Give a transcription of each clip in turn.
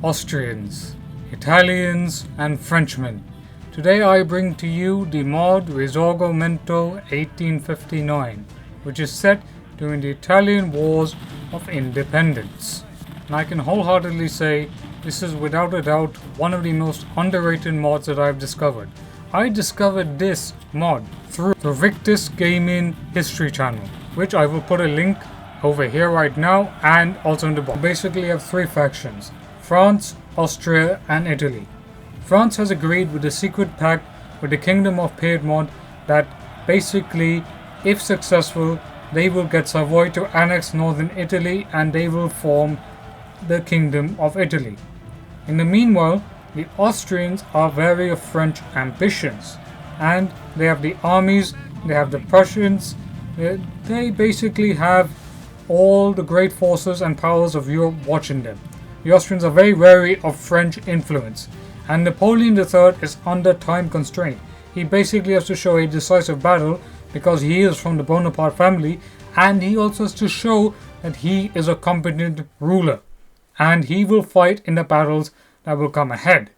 Austrians, Italians and Frenchmen. Today I bring to you the mod Risorgimento 1859, which is set during the Italian Wars of Independence. And I can wholeheartedly say this is without a doubt one of the most underrated mods that I've discovered. I discovered this mod through the Victus Gaming History channel, which I will put a link over here right now and also in the box. Basically have three factions: France, Austria and Italy. France has agreed with a secret pact with the Kingdom of Piedmont that basically, if successful, they will get Savoy to annex northern Italy and they will form the Kingdom of Italy. In the meanwhile, the Austrians are wary of French ambitions and they have the armies, they have the Prussians, they basically have all the great forces and powers of Europe watching them. The Austrians are very wary of French influence, and Napoleon III is under time constraint. He basically has to show a decisive battle because he is from the Bonaparte family, and he also has to show that he is a competent ruler, and he will fight in the battles that will come ahead.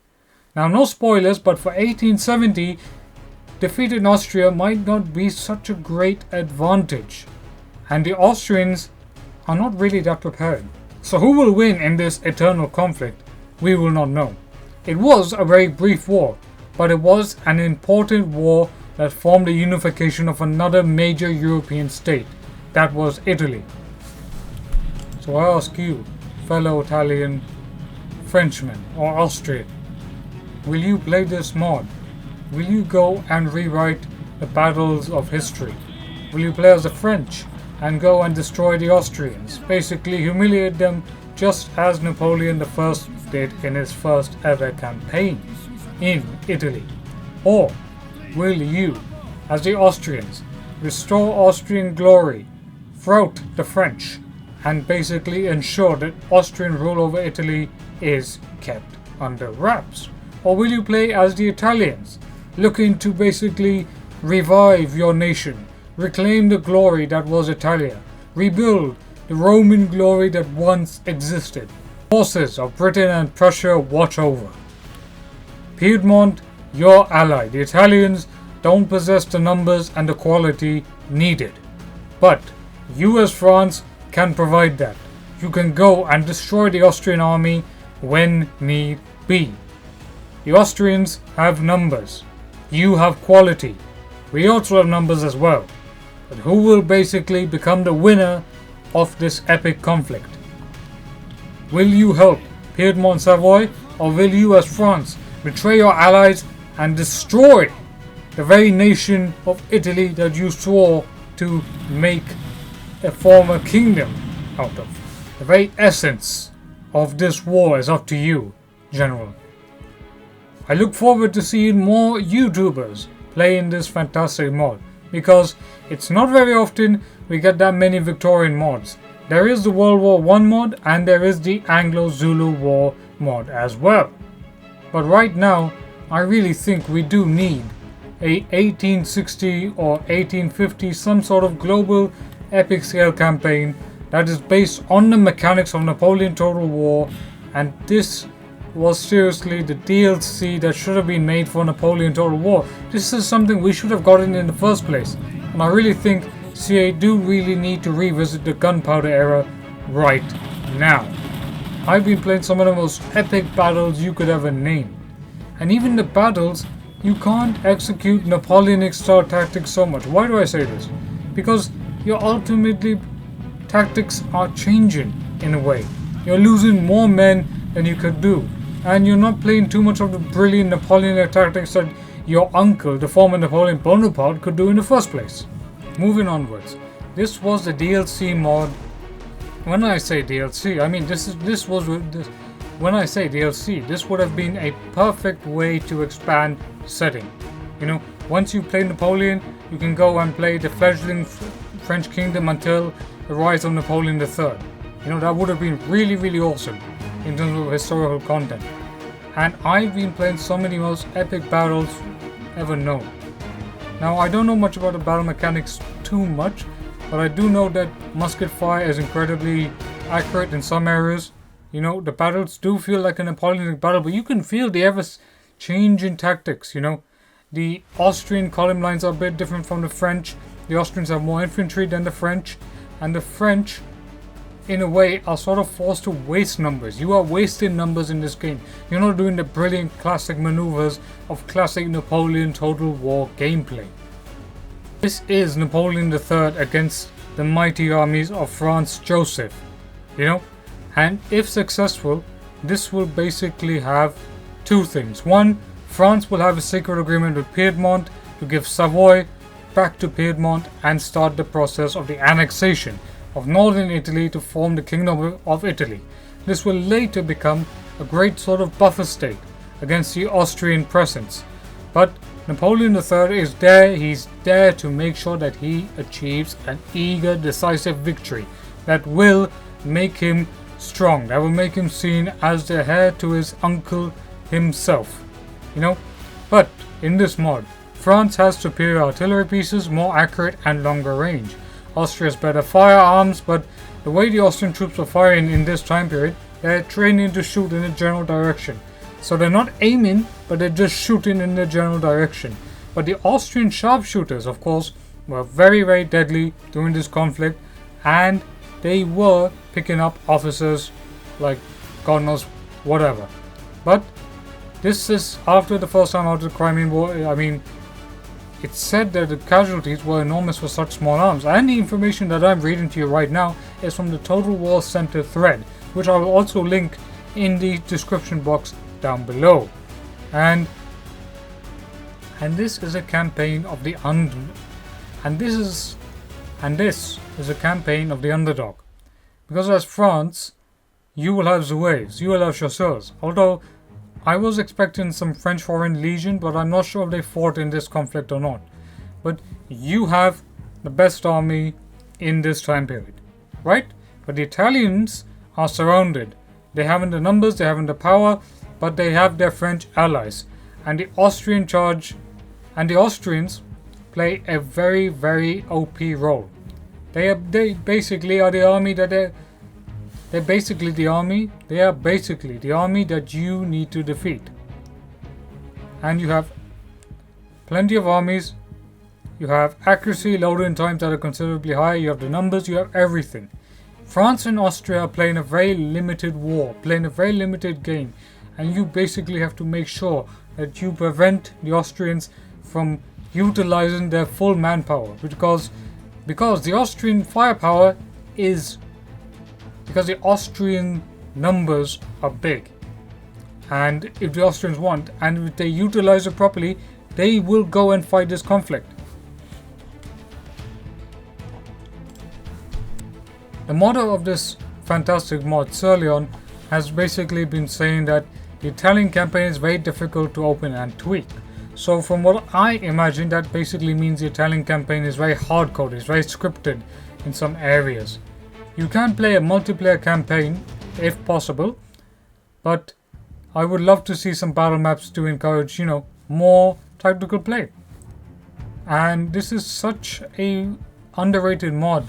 Now, no spoilers, but for 1870, defeat in Austria might not be such a great advantage, and the Austrians are not really that prepared. So who will win in this eternal conflict? We will not know. It was a very brief war, but it was an important war that formed the unification of another major European state, that was Italy. So I ask you, fellow Italian, Frenchman or Austrian, will you play this mod? Will you go and rewrite the battles of history? Will you play as the French and go and destroy the Austrians, basically humiliate them just as Napoleon I did in his first ever campaign in Italy? Or will you, as the Austrians, restore Austrian glory, throughout the French, and basically ensure that Austrian rule over Italy is kept under wraps? Or will you play as the Italians, looking to basically revive your nation, reclaim the glory that was Italia, rebuild the Roman glory that once existed? Forces of Britain and Prussia watch over. Piedmont, your ally. The Italians don't possess the numbers and the quality needed, but you as France can provide that. You can go and destroy the Austrian army when need be. The Austrians have numbers. You have quality. We also have numbers as well. But who will basically become the winner of this epic conflict? Will you help Piedmont Savoy, or will you as France betray your allies and destroy the very nation of Italy that you swore to make a former kingdom out of? The very essence of this war is up to you, General. I look forward to seeing more YouTubers playing this fantastic mod, because it's not very often we get that many Victorian mods. There is the World War I mod and there is the Anglo-Zulu War mod as well. But right now, I really think we do need a 1860 or 1850 some sort of global epic scale campaign that is based on the mechanics of Napoleon Total War, and this was seriously the DLC that should have been made for Napoleon Total War. This is something we should have gotten in the first place, and I really think CA do really need to revisit the gunpowder era right now. I've been playing some of the most epic battles you could ever name, and even the battles, you can't execute Napoleonic style tactics so much. Why do I say this? Because your ultimately tactics are changing in a way. You're losing more men than you could do, and you're not playing too much of the brilliant Napoleonic tactics that your uncle, the former Napoleon Bonaparte, could do in the first place. Moving onwards, this was the DLC mod. When I say DLC, I mean when I say DLC, this would have been a perfect way to expand setting. You know, once you play Napoleon, you can go and play the fledgling French kingdom until the rise of Napoleon III. You know, that would have been really, really awesome in terms of historical content. And I've been playing some of the most epic battles ever known. Now, I don't know much about the battle mechanics too much, but I do know that musket fire is incredibly accurate in some areas, You know, the battles do feel like a Napoleonic battle, but you can feel the ever change in tactics, you know. The Austrian column lines are a bit different from the French. The Austrians have more infantry than the French, and the French, in a way, are sort of forced to waste numbers. You are wasting numbers in this game. You're not doing the brilliant classic maneuvers of classic Napoleon Total War gameplay. This is Napoleon III against the mighty armies of Franz Joseph, you know. And if successful, this will basically have two things. One, France will have a secret agreement with Piedmont to give Savoy back to Piedmont and start the process of the annexation of northern Italy to form the Kingdom of Italy. This will later become a great sort of buffer state against the Austrian presence. But Napoleon III is there, he's there to make sure that he achieves an eager, decisive victory that will make him strong, that will make him seen as the heir to his uncle himself, you know. But in this mod, France has superior artillery pieces, more accurate and longer range. Austria has better firearms, but the way the Austrian troops are firing in this time period, they're training to shoot in a general direction. So they're not aiming, but they're just shooting in the general direction. But the Austrian sharpshooters, of course, were very, very deadly during this conflict, and they were picking up officers like God knows whatever. But this is after the first time out of the Crimean War. I mean, it's said that the casualties were enormous for such small arms, and the information that I'm reading to you right now is from the Total War Center thread, which I will also link in the description box down below. And this is a campaign of the this is a campaign of the underdog, because as France, you will have Zouaves, you will have chasseurs. Although I was expecting some French Foreign Legion, but I'm not sure if they fought in this conflict or not. But you have the best army in this time period, right? But the Italians are surrounded. They haven't the numbers, they haven't the power, but they have their French allies. And the Austrian charge, and the Austrians play a very, very OP role. They basically are the army that They are basically the army that you need to defeat. And you have plenty of armies, you have accuracy, loading times that are considerably high, you have the numbers, you have everything. France and Austria are playing a very limited war, playing a very limited game, and you basically have to make sure that you prevent the Austrians from utilizing their full manpower, because the Austrian firepower is because the Austrian numbers are big, and if the Austrians want, and if they utilize it properly, they will go and fight this conflict. The motto of this fantastic mod, Sir Leon, has basically been saying that the Italian campaign is very difficult to open and tweak. So from what I imagine, that basically means the Italian campaign is very hardcoded, it's very scripted in some areas. You can play a multiplayer campaign if possible, but I would love to see some battle maps to encourage, you know, more tactical play. And this is such a underrated mod,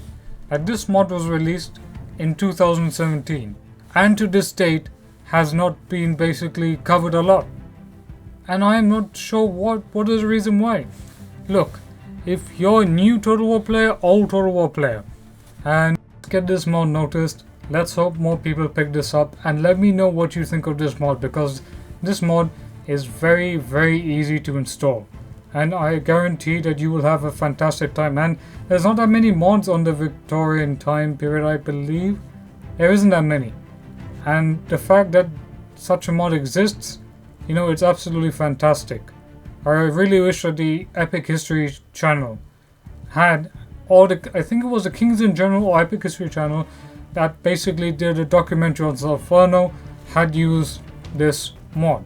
that this mod was released in 2017 and to this date has not been basically covered a lot. And I am not sure what is the reason why. Look, if you're a new Total War player, old Total War player, and get this mod noticed, let's hope more people pick this up, and let me know what you think of this mod, because this mod is very, very easy to install, and I guarantee that you will have a fantastic time. And there's not that many mods on the Victorian time period, I believe. There isn't that many, and the fact that such a mod exists, you know, it's absolutely fantastic. I really wish that the Epic History channel had all the, I think it was the Kings in General or Epic History channel that basically did a documentary on Inferno, had used this mod.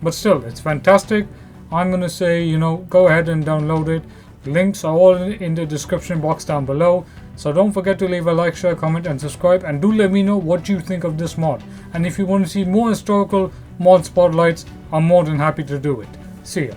But still, it's fantastic. I'm gonna say, you know, go ahead and download it. Links are all in the description box down below. So don't forget to leave a like, share, comment and subscribe, and do let me know what you think of this mod. And if you want to see more historical mod spotlights, I'm more than happy to do it. See ya.